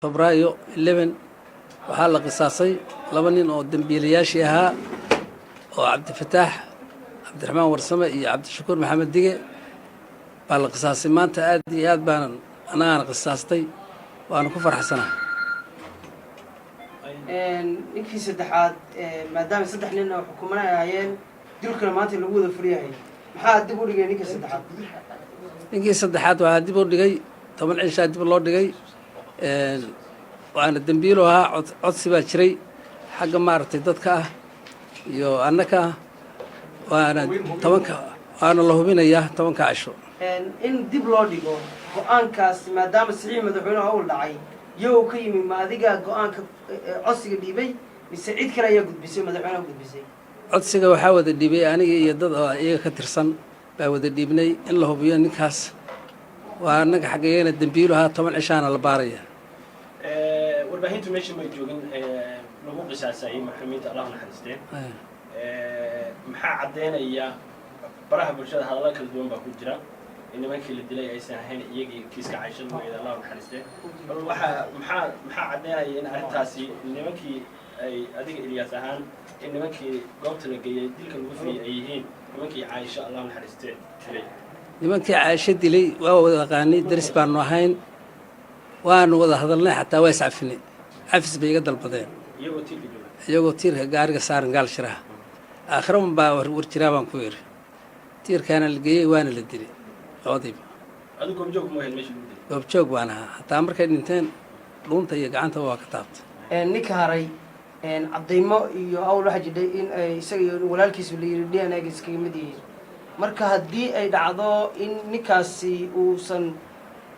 febraayo 11 waxaa la qisaasay laba nin oo dambiilayaashii ahaa oo cabdifataax cabdiraxmaan warsame iyo cabdishakuur maxamed dige baa la qisaasay maanta aad iyo aad baanan anagana qisaastay waana ku farxsanahay ninkii saddexaad maadaama saddex nin oo xukuman ay ahaayeen dilkana maanta lagu wada furiyahay maxaa dib u dhigay ninkii saddexaad waxaa dib u dhigay 10 cishaa dib loo dhigay waana dambiilo ahaa codsi baa jiray xagga maaragtay dadka ah iyo annaka ah waana la hubinayaa 10 cisho in dib loo dhigo go-aankaas maadaama saxiix madaxweynaha uu dhacay iyagoo ka yimi ma adiga go-aanka codsiga dhiibay mise cid kale ayaa gudbisay madaxweynaha gudbisay codsiga waxaa wada dhiibay aniga iyo dad oo iyaga ka tirsan baa wada dhiibnay in la hubiyo ninkaas waa annaga xaggeena dambiilo ahaa 10 cishaana la baaraya warbaahintu meesha may joogin lagu qisaasay maxkamada Allah naxariisteen maxaa cadeynaya baraha bulshada hadallo kala duwan baa ku jira in nimankii la dilay aysan ahayn iyagii kiiska Caysha magaceeda Allah naxariisteen bal maxaa cadeynaya in arrintaasi nimankii ay adiga Ilyas ahaan in nimankii goobta la geeyay dilka lagu fiiyay ay yihiin nimankii Caysha Allah naxariisteen nimankii Caysha dilay waa wada qaanay daris baan ahayn waan wada hadalnay xataa way saafinay afis bay iga dalbadeen iyagoo tiirka gaariga saaran gaal shiraha aakhirama baa war jiraa baan ku yiri tiirkaana la geeyay waana la dilay labadiiba adigu goobjoog ma ahayn meesha lagu dilay goobjoog baan ahaa hataa markay dhinteen dhuunta iyo gacanta waa ka taabtay ninka haray cadaymo iyo awl waxa jiray in ay isaga iyo walaalkiisu la yiri DNA iskaga mid yihiin marka haddii ay dhacdo in ninkaasi uusan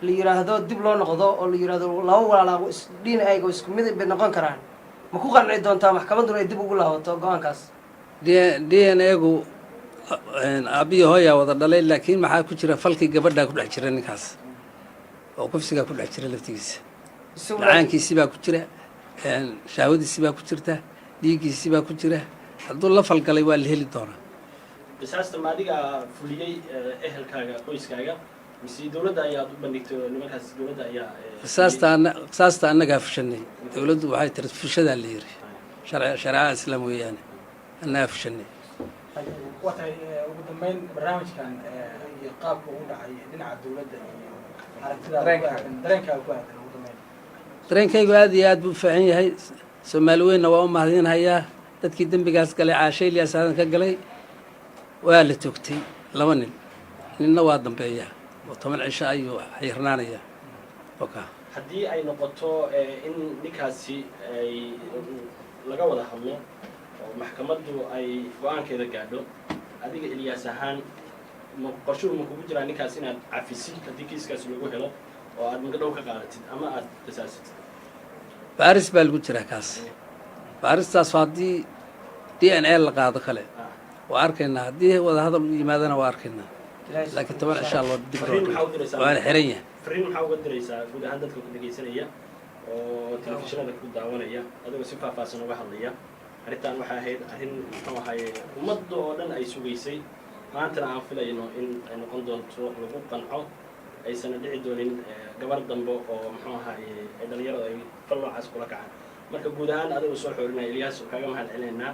la yiraahdo dib loo noqdo oo la yiraahdo laba walaalo DNA ga isku mid bay noqon karaan ma ku qanci doontaa maxkamaddu ay dib ugu laabato go'aankaas DNA gu abiyo hooya wada dhalay laakiin maxaa ku jira falkii gabadha ku dhex jira ninkaas oo kufsiga ku dhex jira laftigiisa lacaankiisii baa ku jira shaawadiisii baa ku jirta dhiiggiisii baa ku jira hadduu la falgalay waa la heli doonaa qisaasta ma adiga fuliyay ehelkaaga qoyskaaga mise dawladda ayaa u bandhigtay nimankaas dawladda ayaa qisaasta annagaa fushanay dawladdu waxay tiri fushadaa la yiri sharciga islaam weeyaane annagaa fushanay watay ugu dambeyn barnaamijkan iyo qaabka uu dhacay dhinaca dawladda iyo aragtida dareenkaaga ku aadan ugu dambeyn dareenkaygu aad iyo aad buu fiican yahay Soomaali weynna waa u mahadinayaa dadkii dambigaas galay Caasha Ilyas aadan ka galay waa la toogtay laba ninna waa dambeeyaa 10 cisho ayuu xirnaanaya haddii ay noqoto in ninkaasi ay laga wada hadlo oo maxkamaddu ay go'aankeeda gaadho adiga Ilyas ahaan qorshuhu ma kugu jiraa ninkaas inaad cafisid haddii kiiskaas lagu helo oo aad magdhow ka qaadatid ama aad qisaasatid baaris baa lagu jiraa kaas baaristaas haddii DNA la qaado kale waa arkaynaa haddii wada hadal yimaadana waa arkaynaa laakiin 10 cisha loo dib waa xiran yahay fariin maxaa uga diraysaa guud ahaan dadka ku dhageysanaya oo telefishinada ku daawanaya adigoo si faahfaahsan uga hadlaya arrintan waxay ahayd arrin muxuu ahaye ummadda oo dhan ay sugaysay maantana aan filayno in ay noqon doonto lagu qanco aysan dhici doonin gabar dambe oo muxuu ahaye ay dhalinyarada ay falwacaas kula kacaan marka guud ahaan adigoo soo xoorinaya Ilyas kaaga mahad celinaynaa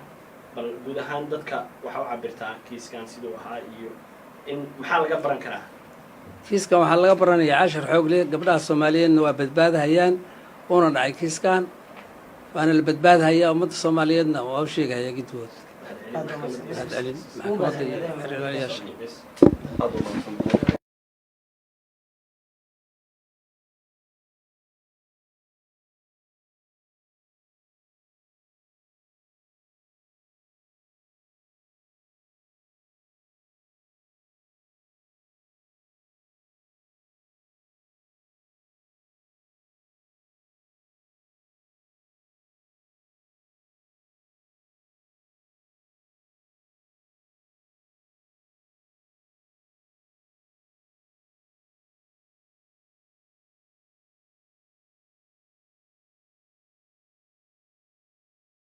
bal guud ahaan dadka waxa u cabirtaa kiiskan sidoo ahaa iyo in maxaa laga baran karaa kiiskan waxaa laga baranayaa 10 xoog leh gabdhaha Soomaaliyeedna waa badbaadahayaan una dhacay kiiskan waana la badbaadayaa ummadda Soomaaliyeedna waa u sheegaya gidwood maxkamadda